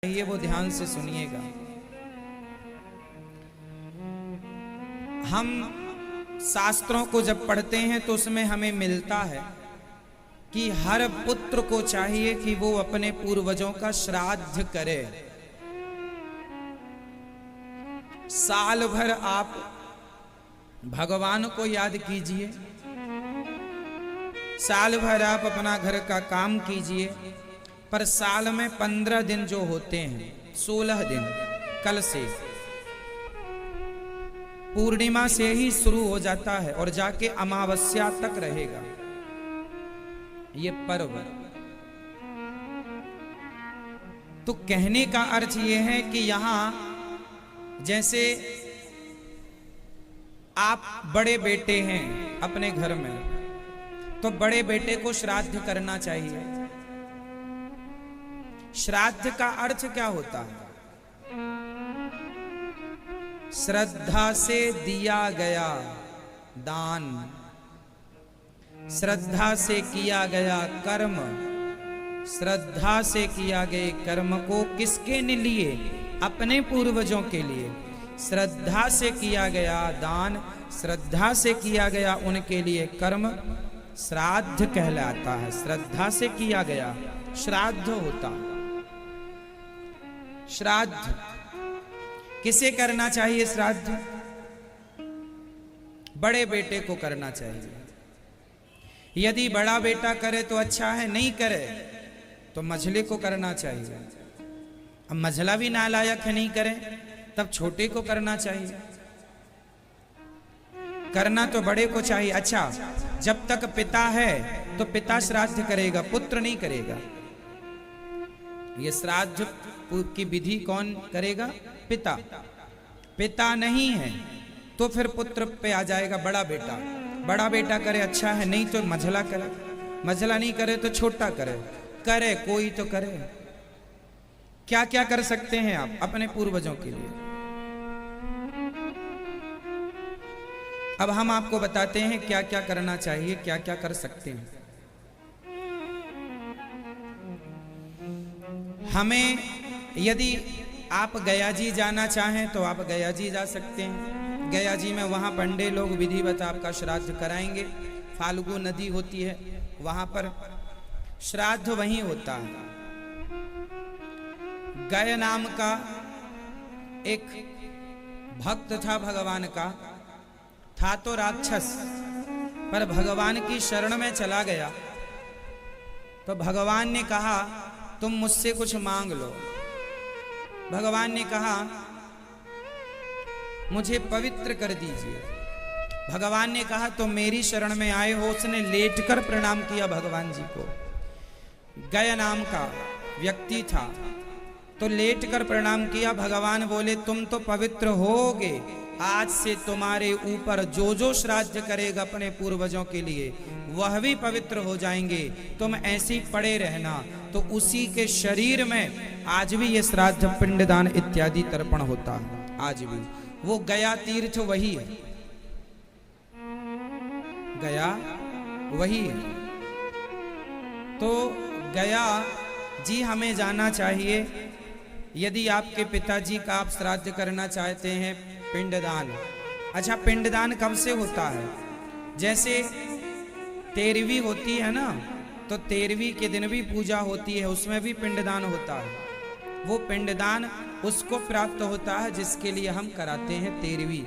चाहिए वो ध्यान से सुनिएगा। हम शास्त्रों को जब पढ़ते हैं तो उसमें हमें मिलता है कि हर पुत्र को चाहिए कि वो अपने पूर्वजों का श्राद्ध करे। साल भर आप भगवान को याद कीजिए, साल भर आप अपना घर का काम कीजिए, पर साल में 15 दिन जो होते हैं, 16 दिन कल से पूर्णिमा से ही शुरू हो जाता है और जाके अमावस्या तक रहेगा ये पर्व। तो कहने का अर्थ ये है कि यहां जैसे आप बड़े बेटे हैं अपने घर में, तो बड़े बेटे को श्राद्ध करना चाहिए। श्राद्ध का अर्थ क्या होता है? श्रद्धा से दिया गया दान, श्रद्धा से किया गया कर्म, श्रद्धा से किया गए कर्म को किसके लिए? अपने पूर्वजों के लिए। श्रद्धा से किया गया दान, श्रद्धा से किया गया उनके लिए कर्म श्राद्ध कहलाता है। श्रद्धा से किया गया श्राद्ध होता है। श्राद्ध किसे करना चाहिए? श्राद्ध बड़े बेटे को करना चाहिए। यदि बड़ा बेटा करे तो अच्छा है, नहीं करे तो मझले को करना चाहिए। अब मझला भी नालायक है, नहीं करे तब छोटे को करना चाहिए। करना तो बड़े को चाहिए। अच्छा, जब तक पिता है तो पिता श्राद्ध करेगा, पुत्र नहीं करेगा। ये श्राद्ध की विधि कौन करेगा? पिता। पिता नहीं है तो फिर पुत्र पे आ जाएगा बड़ा बेटा। बड़ा बेटा करे अच्छा है, नहीं तो मझला करे, मझला नहीं करे तो छोटा करे, करे कोई तो करे। क्या क्या कर सकते हैं आप अपने पूर्वजों के लिए? अब हम आपको बताते हैं क्या क्या करना चाहिए, क्या क्या कर सकते हैं। हमें यदि आप गया जी जाना चाहें तो आप गया जी जा सकते हैं। गया जी में वहाँ पंडे लोग विधिवत आपका श्राद्ध कराएंगे। फाल्गु नदी होती है वहाँ पर श्राद्ध वहीं होता है। गय नाम का एक भक्त था भगवान का, था तो राक्षस, पर भगवान की शरण में चला गया तो भगवान ने कहा तुम मुझसे कुछ मांग लो। भगवान ने कहा मुझे पवित्र कर दीजिए। भगवान ने कहा तो मेरी शरण में आए हो। उसने लेटकर प्रणाम किया भगवान जी को। गय नाम का व्यक्ति था तो लेटकर प्रणाम किया। भगवान बोले तुम तो पवित्र होगे, आज से तुम्हारे ऊपर जो जो श्राद्ध करेगा अपने पूर्वजों के लिए वह भी पवित्र हो जाएंगे। तुम ऐसे ही पड़े रहना। तो उसी के शरीर में आज भी ये श्राद्ध, पिंडदान इत्यादि तर्पण होता है। आज भी वो गया तीर्थ वही है, गया वही है। तो गया जी हमें जाना चाहिए। यदि आपके पिताजी का आप श्राद्ध करना चाहते हैं, पिंडदान। अच्छा, पिंडदान कब से होता है? जैसे 13वीं होती है ना, तो 13वीं के दिन भी पूजा होती है, उसमें भी पिंडदान होता है। वो पिंडदान उसको प्राप्त होता है जिसके लिए हम कराते हैं 13वीं,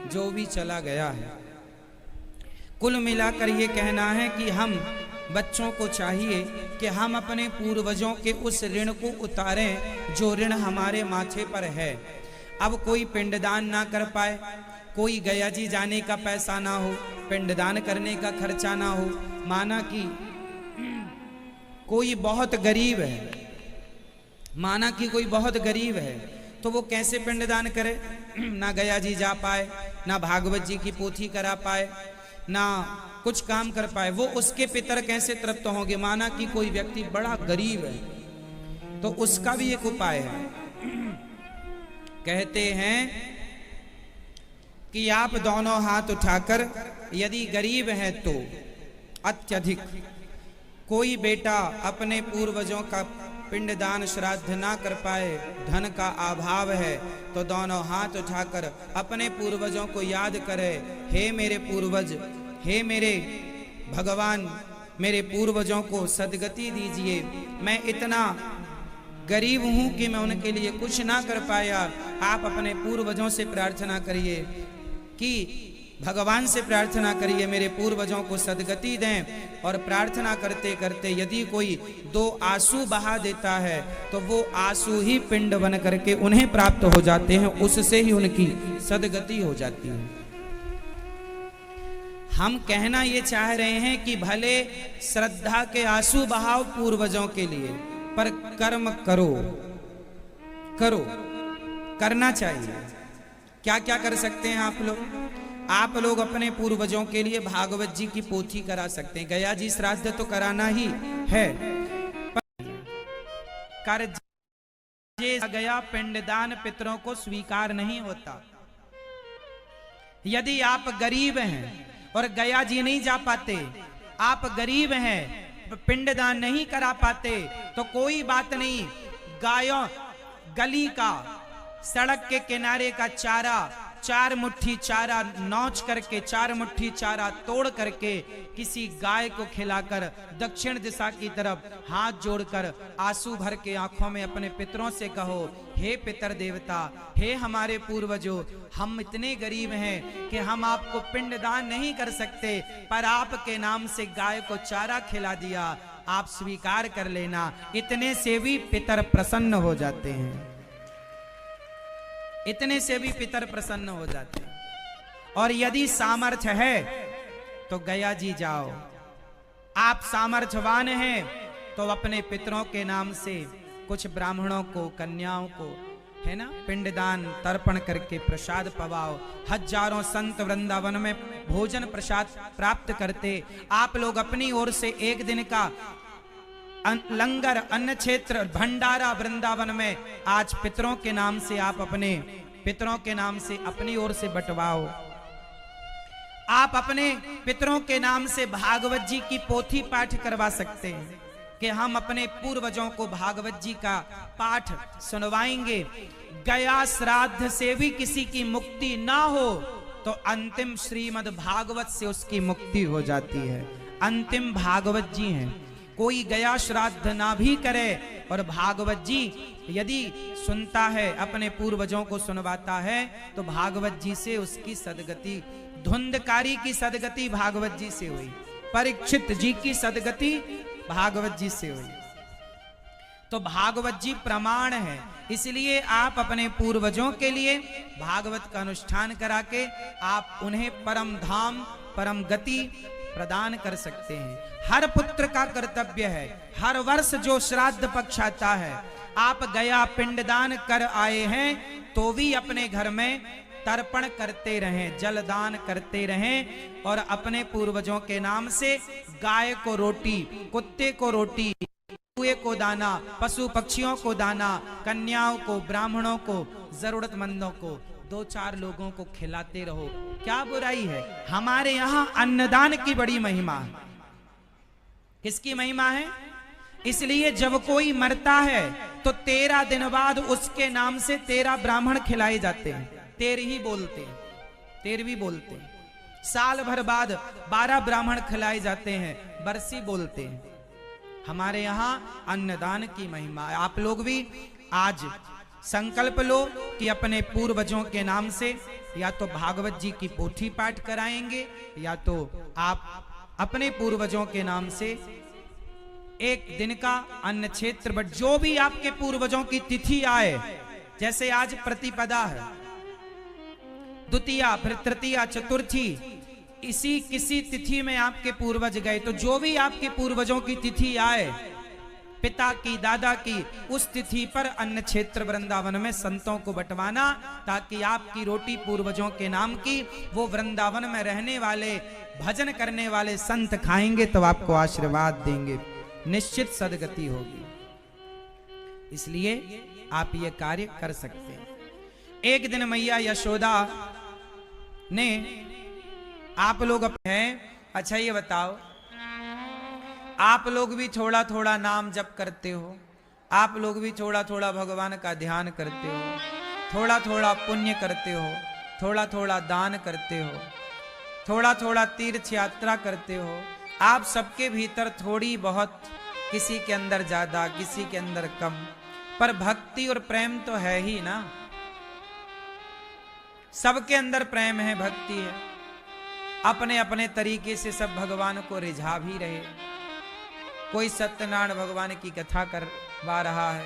जो भी चला गया है। कुल मिलाकर ये कहना है कि हम बच्चों को चाहिए कि हम अपने पूर्वजों के उस ऋण को उतारें जो ऋण हमारे माथे पर है। अब कोई पिंडदान ना कर पाए, कोई गया जी जाने का पैसा ना हो, पिंडदान करने का खर्चा ना हो, माना कि कोई बहुत गरीब है, माना कि कोई बहुत गरीब है, तो वो कैसे पिंडदान करे? ना गया जी जा पाए, ना भागवत जी की पोथी करा पाए, ना कुछ काम कर पाए, वो उसके पितर कैसे तृप्त होंगे? माना कि कोई व्यक्ति बड़ा गरीब है, तो उसका भी एक उपाय है। कहते हैं कि आप दोनों हाथ उठाकर, यदि गरीब है तो अत्यधिक, कोई बेटा अपने पूर्वजों का पिंडदान श्राद्ध ना कर पाए, धन का अभाव है, तो दोनों हाथ उठाकर अपने पूर्वजों को याद करे, हे मेरे पूर्वज, हे मेरे भगवान, मेरे पूर्वजों को सदगति दीजिए। मैं इतना गरीब हूं कि मैं उनके लिए कुछ ना कर पाया। आप अपने पूर्वजों से प्रार्थना करिए कि भगवान से प्रार्थना करिए मेरे पूर्वजों को सदगति दें। और प्रार्थना करते करते यदि कोई 2 आंसू बहा देता है तो वो आंसू ही पिंड बन करके उन्हें प्राप्त हो जाते हैं, उससे ही उनकी सदगति हो जाती है। हम कहना ये चाह रहे हैं कि भले श्रद्धा के आंसू बहाओ पूर्वजों के लिए, पर कर्म करो, करो, करना चाहिए। क्या क्या कर सकते हैं आप लोग? आप लोग अपने पूर्वजों के लिए भागवत जी की पोथी करा सकते हैं। गया जी श्राद्ध तो कराना ही है, कर गया पिंडदान पितरों को स्वीकार नहीं होता। यदि आप गरीब हैं और गया जी नहीं जा पाते, आप गरीब हैं, पिंडदान नहीं करा पाते, तो कोई बात नहीं, गायों गली का, सड़क के किनारे का चारा, 4 मुट्ठी चारा नौच करके, 4 मुट्ठी चारा तोड़ करके किसी गाय को खिलाकर दक्षिण दिशा की तरफ हाथ जोड़कर आंसू भर के आंखों में अपने पितरों से कहो, हे पितर देवता, हे हमारे पूर्वजों, हम इतने गरीब हैं कि हम आपको पिंडदान नहीं कर सकते, पर आपके नाम से गाय को चारा खिला दिया, आप स्वीकार कर लेना। इतने से भी पितर प्रसन्न हो जाते हैं, इतने से भी पितर प्रसन्न हो जाते हैं। और यदि सामर्थ्य है तो गया जी जाओ, आप सामर्थ्यवान हैं तो अपने पितरों के नाम से कुछ ब्राह्मणों को, कन्याओं को, है ना, पिंडदान तर्पण करके प्रसाद पवाओ। हजारों संत वृंदावन में भोजन प्रसाद प्राप्त करते, आप लोग अपनी ओर से एक दिन का लंगर, अन्न क्षेत्र, भंडारा वृंदावन में आज पितरों के नाम से, आप अपने पितरों के नाम से अपनी ओर से बंटवाओ। आप अपने पितरों के नाम से भागवत जी की पोथी पाठ करवा सकते हैं कि हम अपने पूर्वजों को भागवत जी का पाठ सुनवाएंगे। गया श्राद्ध से भी किसी की मुक्ति ना हो तो अंतिम श्रीमद् भागवत से उसकी मुक्ति हो जाती है। अंतिम भागवत जी हैं। कोई गया श्राद्ध ना भी करे और भागवत जी यदि सुनता है, अपने पूर्वजों को सुनवाता है, तो भागवत जी से उसकी सदगति, धुंधकारी की सदगति भागवत जी से हुई, परीक्षित जी की सदगति भागवत जी से हुई। तो भागवत जी प्रमाण है, इसलिए आप अपने पूर्वजों के लिए भागवत का अनुष्ठान करा के आप उन्हें परम धाम, परम गति प्रदान कर सकते हैं। हर पुत्र का कर्तव्य है, हर वर्ष जो श्राद्ध पक्ष आता है, आप गया पिंडदान कर आए हैं तो भी अपने घर में तर्पण करते रहें, जलदान करते रहें और अपने पूर्वजों के नाम से गाय को रोटी, कुत्ते को रोटी, कुएं को दाना, पशु पक्षियों को दाना, कन्याओं को, ब्राह्मणों को, जरूरतमंदों को, 2-4 लोगों को खिलाते रहो। क्या बुराई है? हमारे यहां अन्नदान की बड़ी महिमा है। किसकी महिमा है? इसलिए जब कोई मरता है तो 13 दिन बाद उसके नाम से 13 ब्राह्मण खिलाए जाते हैं। 13 बोलते हैं, 13 बोलते हैं। साल भर बाद 12 ब्राह्मण खिलाए जाते हैं, बरसी बोलते हैं। हमारे यहां अन्नदान की महिमा है। आप लोग भी आज संकल्प लो कि अपने पूर्वजों के नाम से या तो भागवत जी की पोथी पाठ कराएंगे या तो आप अपने पूर्वजों के नाम से एक दिन का अन्न क्षेत्र, बट जो भी आपके पूर्वजों की तिथि आए, जैसे आज प्रतिपदा है, द्वितीया, फिर तृतीया, चतुर्थी, इसी किसी तिथि में आपके पूर्वज गए, तो जो भी आपके पूर्वजों की तिथि आए, पिता की, दादा की, उस तिथि पर अन्न क्षेत्र वृंदावन में संतों को बंटवाना, ताकि आपकी रोटी पूर्वजों के नाम की वो वृंदावन में रहने वाले, भजन करने वाले संत खाएंगे तो आपको आशीर्वाद देंगे, निश्चित सदगति होगी। इसलिए आप ये कार्य कर सकते हैं। एक दिन मैया यशोदा ने, आप लोग हैं, अच्छा ये बताओ, आप लोग भी थोड़ा थोड़ा नाम जप करते हो, आप लोग भी थोड़ा थोड़ा भगवान का ध्यान करते हो, थोड़ा थोड़ा पुण्य करते हो, थोड़ा थोड़ा दान करते हो, थोड़ा थोड़ा तीर्थ यात्रा करते हो। आप सबके भीतर थोड़ी बहुत, किसी के अंदर ज्यादा, किसी के अंदर कम, पर भक्ति और प्रेम तो है ही ना। सबके अंदर प्रेम है, भक्ति है। अपने अपने तरीके से सब भगवान को रिझा भी रहे। कोई सत्यनारायण भगवान की कथा करवा रहा है,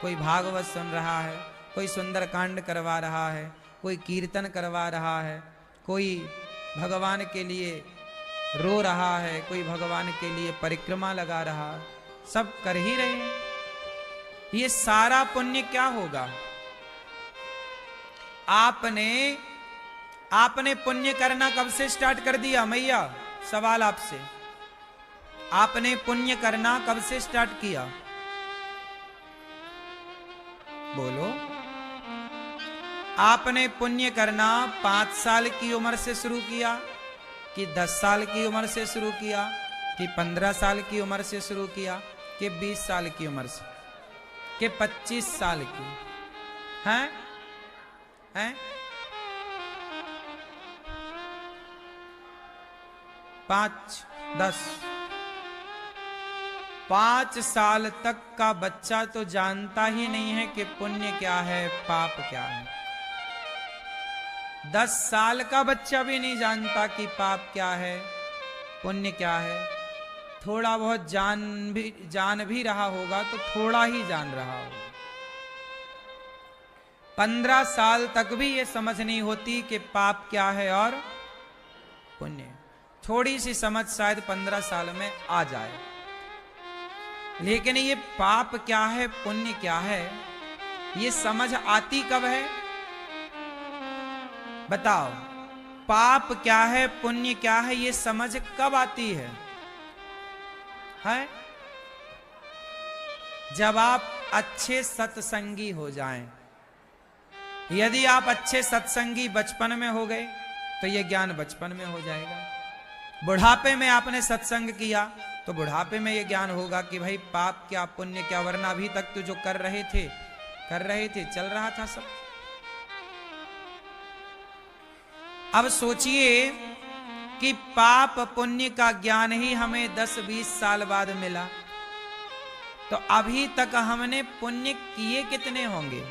कोई भागवत सुन रहा है, कोई सुंदरकांड करवा रहा है, कोई कीर्तन करवा रहा है, कोई भगवान के लिए रो रहा है, कोई भगवान के लिए परिक्रमा लगा रहा है। सब कर ही रहे हैं। ये सारा पुण्य क्या होगा? आपने पुण्य करना कब से स्टार्ट कर दिया मैया? सवाल आपसे, आपने पुण्य करना कब से स्टार्ट किया? बोलो। आपने पुण्य करना 5 साल की उम्र से शुरू किया, कि 10 साल की उम्र से शुरू किया, कि 15 साल की उम्र से शुरू किया, कि 20 साल की उम्र से, कि 25 साल की? हैं? 5, 10, 5 साल तक का बच्चा तो जानता ही नहीं है कि पुण्य क्या है, पाप क्या है। 10 साल का बच्चा भी नहीं जानता कि पाप क्या है, पुण्य क्या है। थोड़ा बहुत जान भी रहा होगा तो थोड़ा ही जान रहा होगा। 15 साल तक भी ये समझ नहीं होती कि पाप क्या है और पुण्य। थोड़ी सी समझ शायद 15 साल में आ जाए, लेकिन ये पाप क्या है, पुण्य क्या है, ये समझ आती कब है? बताओ। पाप क्या है, पुण्य क्या है, ये समझ कब आती है? जब आप अच्छे सत्संगी हो जाएं। यदि आप अच्छे सत्संगी बचपन में हो गए तो ये ज्ञान बचपन में हो जाएगा। बुढ़ापे में आपने सत्संग किया तो बुढ़ापे में ये ज्ञान होगा कि भाई पाप क्या, पुण्य क्या, वरना अभी तक तो जो कर रहे थे चल रहा था सब। अब सोचिए कि पाप पुण्य का ज्ञान ही हमें 10-20 साल बाद मिला, तो अभी तक हमने पुण्य किए कितने होंगे?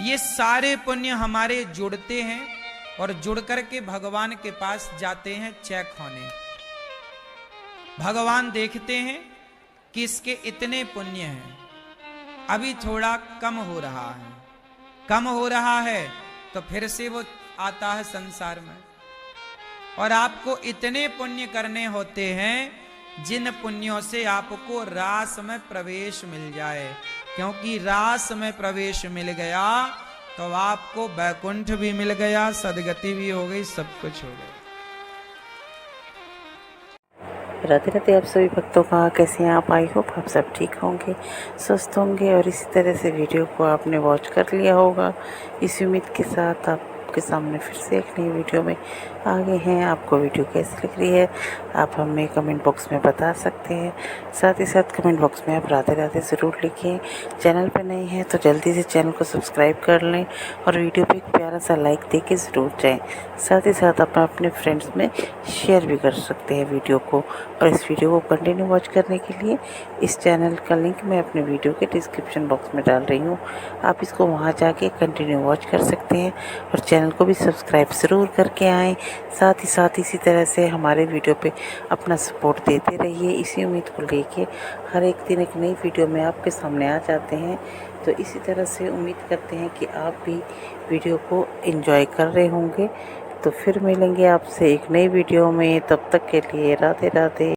ये सारे पुण्य हमारे जुड़ते हैं और जुड़ करके भगवान के पास जाते हैं चेक होने। भगवान देखते हैं कि इसके इतने पुण्य हैं, अभी थोड़ा कम हो रहा है, तो फिर से वो आता है संसार में। और आपको इतने पुण्य करने होते हैं जिन पुण्यों से आपको रास में प्रवेश मिल जाए, क्योंकि रास में प्रवेश मिल गया तो आपको वैकुंठ भी मिल गया, सदगति भी हो गई, सब कुछ हो गया। राधे राधे आप सभी भक्तों का, कैसे हैं आप? आई होप आप सब ठीक होंगे, स्वस्थ होंगे और इसी तरह से वीडियो को आपने वॉच कर लिया होगा। इस उम्मीद के साथ आपके सामने फिर से एक नई वीडियो में आ गए हैं। आपको वीडियो कैसी लग रही है आप हमें कमेंट बॉक्स में बता सकते हैं। साथ ही साथ कमेंट बॉक्स में आप राधे राधे ज़रूर लिखें। चैनल पर नए हैं तो जल्दी से चैनल को सब्सक्राइब कर लें और वीडियो पे एक प्यारा सा लाइक दे के ज़रूर जाएँ। साथ ही साथ आप अपने फ्रेंड्स में शेयर भी कर सकते हैं वीडियो को। और इस वीडियो को कंटिन्यू वॉच करने के लिए इस चैनल का लिंक मैं अपने वीडियो के डिस्क्रिप्शन बॉक्स में डाल रही हूँ, आप इसको वहाँ जाके कंटिन्यू वॉच कर सकते हैं और चैनल को भी सब्सक्राइब ज़रूर करके आएँ। साथ ही साथ इसी तरह से हमारे वीडियो पे अपना सपोर्ट देते रहिए। इसी उम्मीद को लेके हर एक दिन एक नई वीडियो में आपके सामने आ जाते हैं। तो इसी तरह से उम्मीद करते हैं कि आप भी वीडियो को एंजॉय कर रहे होंगे। तो फिर मिलेंगे आपसे एक नई वीडियो में, तब तक के लिए राधे राधे।